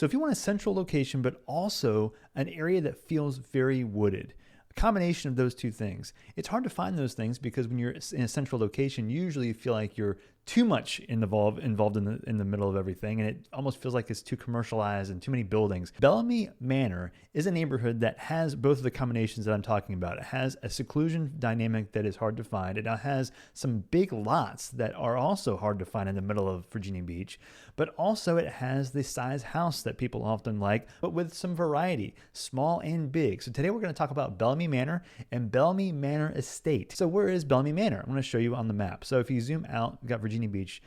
So if you want a central location, but also an area that feels very wooded, a combination of those two things. It's hard to find those things because when you're in a central location, usually you feel like you're too much involved in the middle of everything, and it almost feels like it's too commercialized and too many buildings. Bellamy Manor is a neighborhood that has both of the combinations that I'm talking about. It has a seclusion dynamic that is hard to find. It now has some big lots that are also hard to find in the middle of Virginia Beach, but also it has the size house that people often like, but with some variety, small and big. So today we're going to talk about Bellamy Manor and Bellamy Manor Estate. So where is Bellamy Manor? I'm going to show you on the map. So if you zoom out, we've got Virginia Beach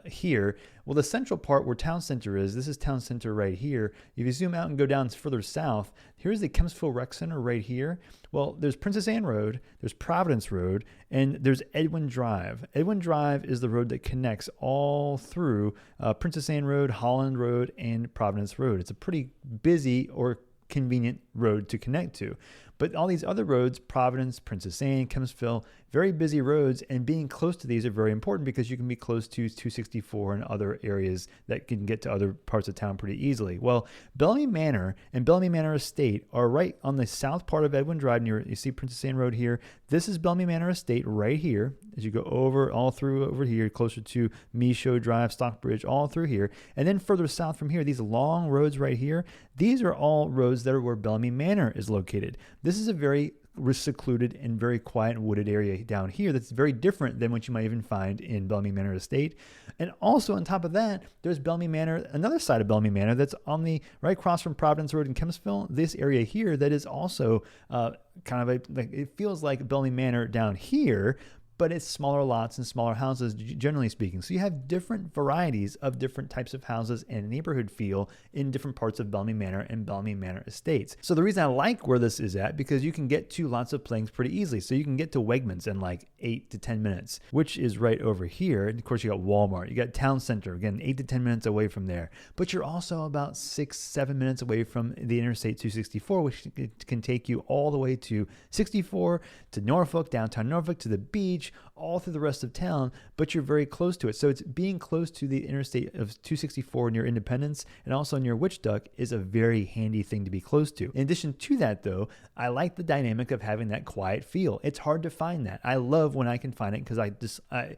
here. Well, the central part where town center is, this is town center right here. If you zoom out and go down further south, here's the Kempsville Rec Center right here. Well, there's Princess Anne Road, there's Providence Road, and there's Edwin Drive. Edwin Drive is the road that connects all through Princess Anne Road, Holland Road, and Providence Road. It's a pretty busy or convenient road to connect to. But all these other roads, Providence, Princess Anne, Kempsville, very busy roads, and being close to these are very important because you can be close to 264 and other areas that can get to other parts of town pretty easily. Well, Bellamy Manor and Bellamy Manor Estate are right on the south part of Edwin Drive. You see Princess Anne Road here. This is Bellamy Manor Estate right here. As you go over, all through over here, closer to Michaud Drive, Stockbridge, all through here. And then further south from here, these long roads right here, these are all roads that are where Bellamy Manor is located. This is a very secluded and very quiet and wooded area down here that's very different than what you might even find in Bellamy Manor Estate. And also on top of that, there's Bellamy Manor, another side of Bellamy Manor that's on the right across from Providence Road in Kempsville. This area here that is also kind of it feels like Bellamy Manor down here, but it's smaller lots and smaller houses, generally speaking. So you have different varieties of different types of houses and neighborhood feel in different parts of Bellamy Manor and Bellamy Manor Estates. So the reason I like where this is at, because you can get to lots of things pretty easily. So you can get to Wegmans in like 8 to 10 minutes, which is right over here. And of course, you got Walmart, you got Town Center, again, 8 to 10 minutes away from there. But you're also about 6-7 minutes away from the Interstate 264, which can take you all the way to 64, to Norfolk, downtown Norfolk, to the beach, all through the rest of town, but you're very close to it. So it's being close to the interstate of 264 near Independence and also near Witch Duck is a very handy thing to be close to. In addition to that, though, I like the dynamic of having that quiet feel. It's hard to find that. I love when I can find it because I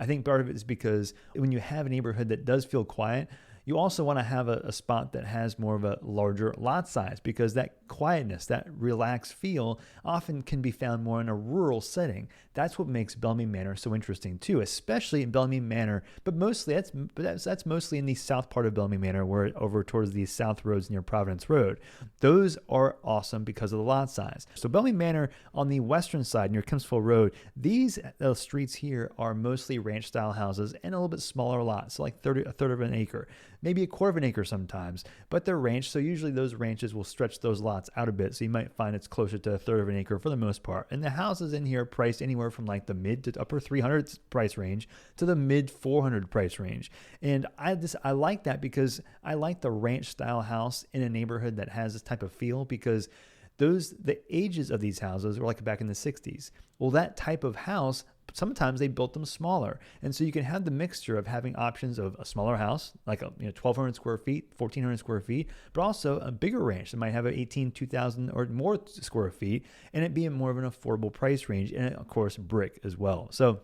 think part of it is because when you have a neighborhood that does feel quiet, you also want to have a spot that has more of a larger lot size because that quietness, that relaxed feel often can be found more in a rural setting. That's what makes Bellamy Manor so interesting too, especially in Bellamy Manor, but mostly that's mostly in the south part of Bellamy Manor, where over towards the south roads near Providence Road. Those are awesome because of the lot size. So Bellamy Manor on the western side near Kempsville Road, these streets here are mostly ranch style houses and a little bit smaller lots, so like a third of an acre, maybe a quarter of an acre sometimes, but they're ranch. So usually those ranches will stretch those lots out a bit. So you might find it's closer to a third of an acre for the most part. And the houses in here are priced anywhere from like the mid to upper 300s price range to the mid 400 price range. And I like that because I like the ranch style house in a neighborhood that has this type of feel, because the ages of these houses were like back in the 60s. Well, that type of house, sometimes they built them smaller. And so you can have the mixture of having options of a smaller house, like 1,200 square feet, 1,400 square feet, but also a bigger ranch that might have an 2,000 or more square feet, and it being more of an affordable price range, and of course, brick as well. So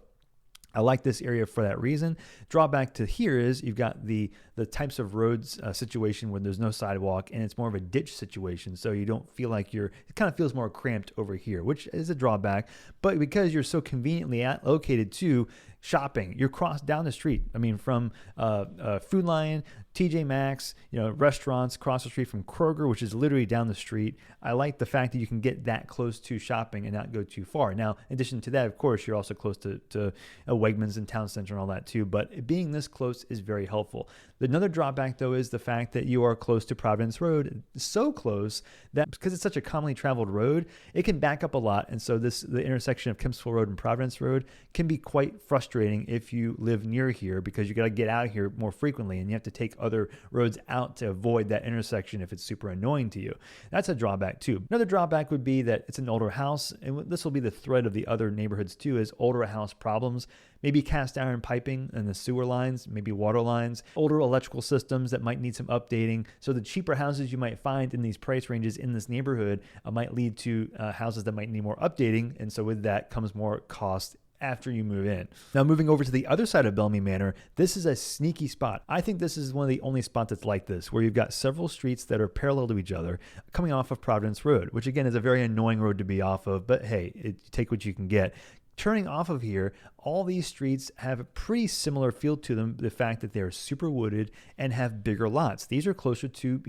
I like this area for that reason. Drawback to here is you've got the types of roads situation where there's no sidewalk and it's more of a ditch situation. So you don't feel like it kind of feels more cramped over here, which is a drawback. But because you're so conveniently located to shopping, you're down the street. I mean, from Food Lion, TJ Maxx, restaurants across the street from Kroger, which is literally down the street. I like the fact that you can get that close to shopping and not go too far. Now, in addition to that, of course, you're also close to Wegmans and Town Center and all that too. But being this close is very helpful. Another drawback, though, is the fact that you are close to Providence Road, so close that because it's such a commonly traveled road, it can back up a lot. And so the intersection of Kempsville Road and Providence Road can be quite frustrating if you live near here, because you got to get out here more frequently and you have to take other roads out to avoid that intersection if it's super annoying to you. That's a drawback too. Another drawback would be that it's an older house, and this will be the thread of the other neighborhoods too, is older house problems. maybe cast iron piping and the sewer lines, maybe water lines, older electrical systems that might need some updating. So the cheaper houses you might find in these price ranges in this neighborhood might lead to houses that might need more updating. And so with that comes more cost after you move in. Now, moving over to the other side of Bellamy Manor, this is a sneaky spot. I think this is one of the only spots that's like this, where you've got several streets that are parallel to each other coming off of Providence Road, which again is a very annoying road to be off of, but hey, take what you can get. Turning off of here, all these streets have a pretty similar feel to them. The fact that they're super wooded and have bigger lots. These are closer to,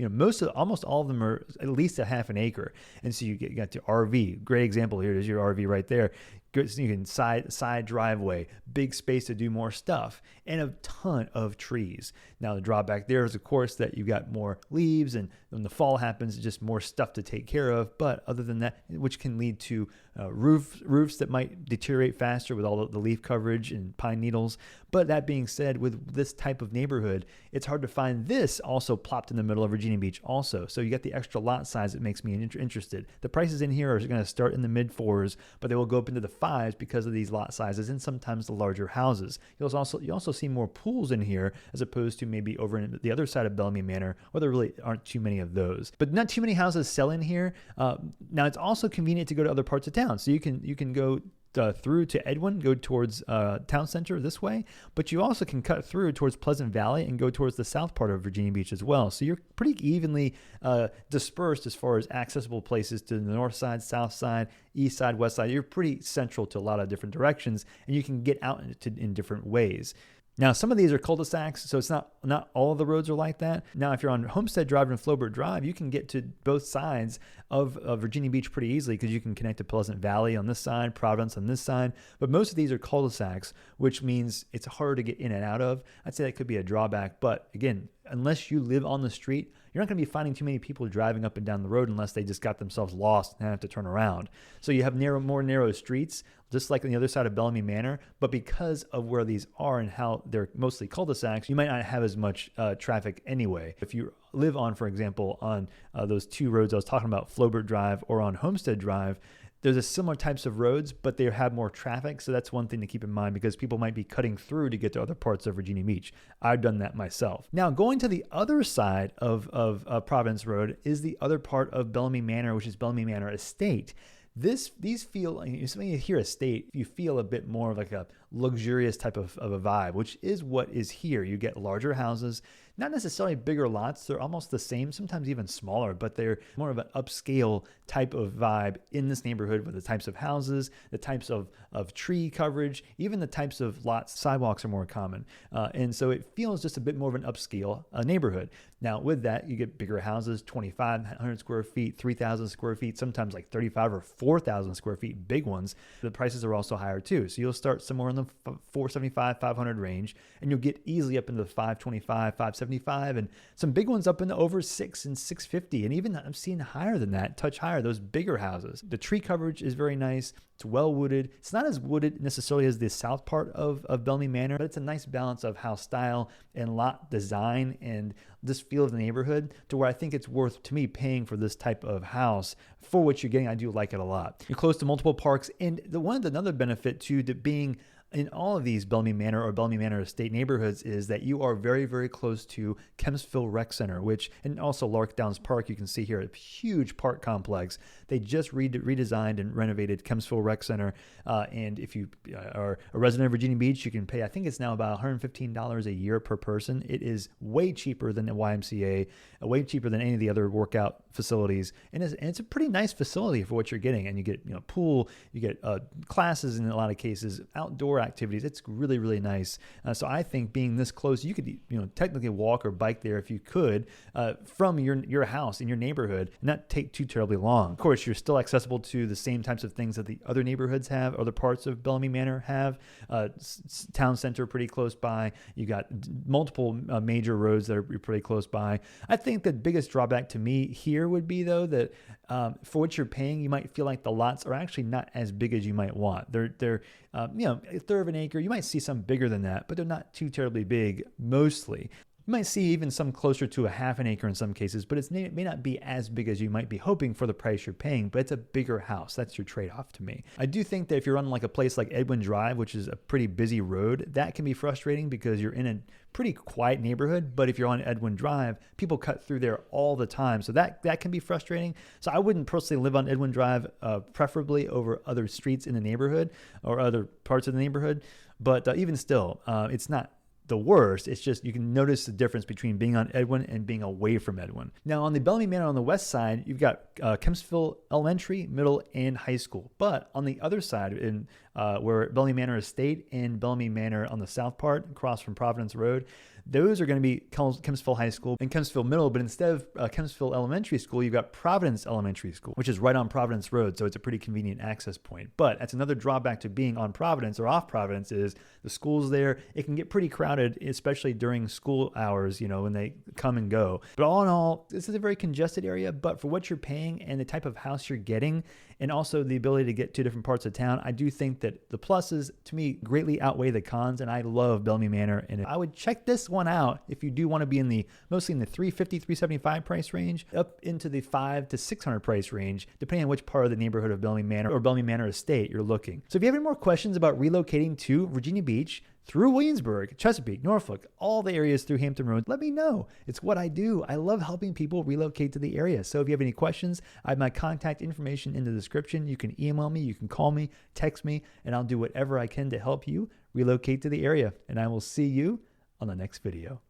almost all of them are at least a half an acre. And so you got to RV. Great example here. There's your RV right there. You can side driveway, big space to do more stuff, and a ton of trees. Now the drawback there is, of course, that you've got more leaves, and when the fall happens, just more stuff to take care of. But other than that, which can lead to roofs that might deteriorate faster with all the leaf coverage and pine needles. But that being said, with this type of neighborhood, it's hard to find this also plopped in the middle of Virginia Beach also. So you got the extra lot size that makes me interested. The prices in here are going to start in the mid 4s, but they will go up into the 5s because of these lot sizes and sometimes the larger houses. You also see more pools in here as opposed to maybe over in the other side of Bellamy Manor, where there really aren't too many of those. But not too many houses sell in here. Now it's also convenient to go to other parts of town. So you can go through to Edwin, go towards town center this way, but you also can cut through towards Pleasant Valley and go towards the south part of Virginia Beach as well. So you're pretty evenly dispersed as far as accessible places to the north side, south side, east side, west side. You're pretty central to a lot of different directions, and you can get out in different ways. Now, some of these are cul-de-sacs, so it's not all of the roads are like that. Now, if you're on Homestead Drive and Flaubert Drive, you can get to both sides of Virginia Beach pretty easily because you can connect to Pleasant Valley on this side, Providence on this side. But most of these are cul-de-sacs, which means it's harder to get in and out of. I'd say that could be a drawback. But again, unless you live on the street, you're not going to be finding too many people driving up and down the road unless they just got themselves lost and have to turn around. So you have more narrow streets, just like on the other side of Bellamy Manor. But because of where these are and how they're mostly cul-de-sacs, you might not have as much traffic anyway. If you live on, for example, on those two roads I was talking about, Flaubert Drive or on Homestead Drive, there's a similar types of roads, but they have more traffic. So that's one thing to keep in mind because people might be cutting through to get to other parts of Virginia Beach. I've done that myself. Now, going to the other side of Providence Road is the other part of Bellamy Manor, which is Bellamy Manor Estate. These feel, when you hear estate, you feel a bit more of like a luxurious type of a vibe, which is what is here. You get larger houses, not necessarily bigger lots. They're almost the same, sometimes even smaller, but they're more of an upscale type of vibe in this neighborhood with the types of houses, the types of tree coverage, even the types of lots. Sidewalks are more common. And so it feels just a bit more of an upscale neighborhood. Now, with that, you get bigger houses, 2,500 square feet, 3,000 square feet, sometimes like 35 or 4,000 square feet, big ones. The prices are also higher too. So you'll start somewhere in the 475, 500 range, and you'll get easily up into the 525, 575, and some big ones up into over 6 and 650. And even I'm seeing higher than that, touch higher, those bigger houses. The tree coverage is very nice. It's well wooded. It's not as wooded necessarily as the south part of Bellamy Manor, but it's a nice balance of house style and lot design and this feel of the neighborhood to where I think it's worth, to me, paying for this type of house for what you're getting. I do like it a lot. You're close to multiple parks, and another benefit to being in all of these Bellamy Manor or Bellamy Manor Estate neighborhoods is that you are very, very close to Kempsville Rec Center, and also Lark Downs Park. You can see here a huge park complex. They just redesigned and renovated Kempsville Rec Center. And if you are a resident of Virginia Beach, you can pay, I think it's now about $115 a year per person. It is way cheaper than the YMCA, way cheaper than any of the other workout facilities. And it's a pretty nice facility for what you're getting. And you get pool, you get classes in a lot of cases, outdoor activities. It's really, really nice. So I think being this close, you could technically walk or bike there if you could from your house in your neighborhood and not take too terribly long. Of course, you're still accessible to the same types of things that the other neighborhoods have, other parts of Bellamy Manor have. Town center pretty close by. You got multiple major roads that are pretty close by. I think the biggest drawback to me here would be though that for what you're paying, you might feel like the lots are actually not as big as you might want. They're a third of an acre. You might see some bigger than that, but they're not too terribly big mostly. You might see even some closer to a half an acre in some cases, but it may not be as big as you might be hoping for the price you're paying, but it's a bigger house. That's your trade-off to me. I do think that if you're on like a place like Edwin Drive, which is a pretty busy road, that can be frustrating because you're in a pretty quiet neighborhood. But if you're on Edwin Drive, people cut through there all the time. So that can be frustrating. So I wouldn't personally live on Edwin Drive, preferably over other streets in the neighborhood or other parts of the neighborhood. But even still, it's not the worst. It's just you can notice the difference between being on Edwin and being away from Edwin. Now on the Bellamy Manor on the west side, you've got Kempsville Elementary, Middle, and High School. But on the other side, in where Bellamy Manor Estate and Bellamy Manor on the south part, across from Providence Road, those are going to be Kempsville High School and Kempsville Middle, but instead of Kempsville Elementary School, you've got Providence Elementary School, which is right on Providence Road, so it's a pretty convenient access point. But that's another drawback to being on Providence or off Providence is the schools there. It can get pretty crowded, especially during school hours, when they come and go. But all in all, this is a very congested area, but for what you're paying and the type of house you're getting, and also the ability to get to different parts of town, I do think that the pluses, to me, greatly outweigh the cons, and I love Bellamy Manor, and I would check this one out if you do want to be mostly in the $350, $375 price range, up into the $500 to $600 price range, depending on which part of the neighborhood of Bellamy Manor or Bellamy Manor Estate you're looking. So if you have any more questions about relocating to Virginia Beach, through Williamsburg, Chesapeake, Norfolk, all the areas through Hampton Roads, let me know. It's what I do. I love helping people relocate to the area. So if you have any questions, I have my contact information in the description. You can email me, you can call me, text me, and I'll do whatever I can to help you relocate to the area. And I will see you on the next video.